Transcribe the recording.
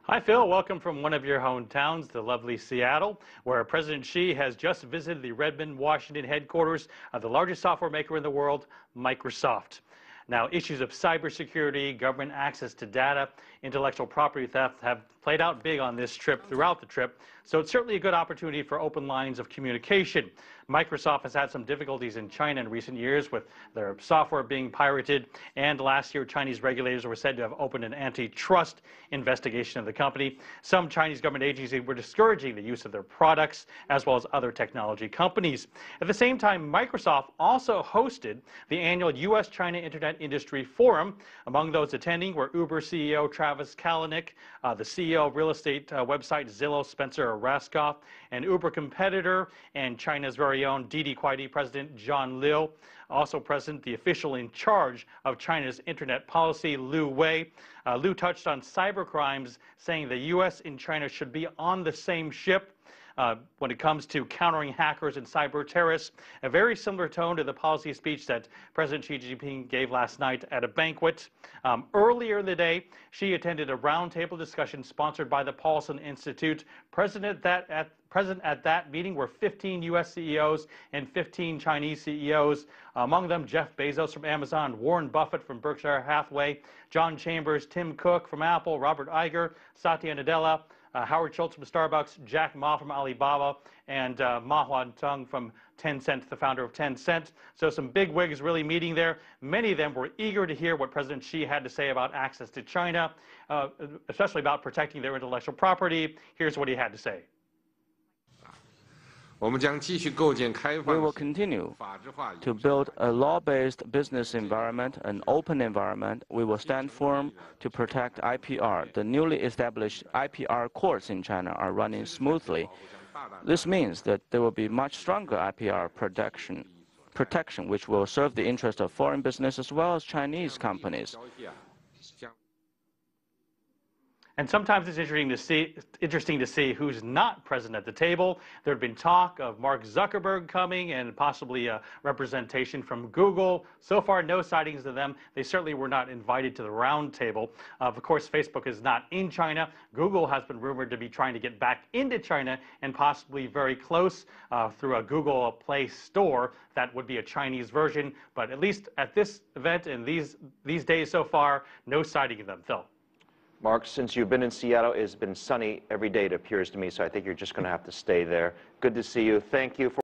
Hi, Phil. Welcome from one of your hometowns, the lovely Seattle, where President Xi has just visited the Redmond, Washington headquarters of the largest software maker in the world, Microsoft. Now, issues of cybersecurity, government access to data, intellectual property theft have played out big on this trip throughout the trip, so it's certainly a good opportunity for open lines of communication. Microsoft has had some difficulties in China in recent years with their software being pirated, and last year Chinese regulators were said to have opened an antitrust investigation of the company. Some Chinese government agencies were discouraging the use of their products, as well as other technology companies. At the same time, Microsoft also hosted the annual U.S.-China Internet Industry Forum. Among those attending were Uber CEO Travis Kalanick, the CEO of real estate website Zillow Spencer Rascoff, and Uber competitor and China's very own Didi Kuaidi President John Liu. Also present, the official in charge of China's internet policy, Liu Wei. Liu touched on cybercrimes, saying the U.S. and China should be on the same ship when it comes to countering hackers and cyber terrorists. A very similar tone to the policy speech that President Xi Jinping gave last night at a banquet. Earlier in the day, Xi attended a roundtable discussion sponsored by the Paulson Institute. Present at that meeting were 15 U.S. CEOs and 15 Chinese CEOs. Among them, Jeff Bezos from Amazon, Warren Buffett from Berkshire Hathaway, John Chambers, Tim Cook from Apple, Robert Iger, Satya Nadella, Howard Schultz from Starbucks, Jack Ma from Alibaba, and Ma Huateng from Tencent, the founder of Tencent. So some big wigs really meeting there. Many of them were eager to hear what President Xi had to say about access to China, especially about protecting their intellectual property. Here's what he had to say. We will continue to build a law-based business environment, an open environment. We will stand firm to protect IPR. The newly established IPR courts in China are running smoothly. This means that there will be much stronger IPR protection, which will serve the interest of foreign business as well as Chinese companies. And sometimes it's interesting to see who's not present at the table. There had been talk of Mark Zuckerberg coming and possibly a representation from Google. So far, no sightings of them. They certainly were not invited to the round table. Of course, Facebook is not in China. Google has been rumored to be trying to get back into China and possibly very close through a Google Play Store. That would be a Chinese version. But at least at this event and these days so far, no sighting of them. Phil. Mark, since you've been in Seattle, it's been sunny every day, it appears to me, so I think you're just going to have to stay there. Good to see you. Thank you for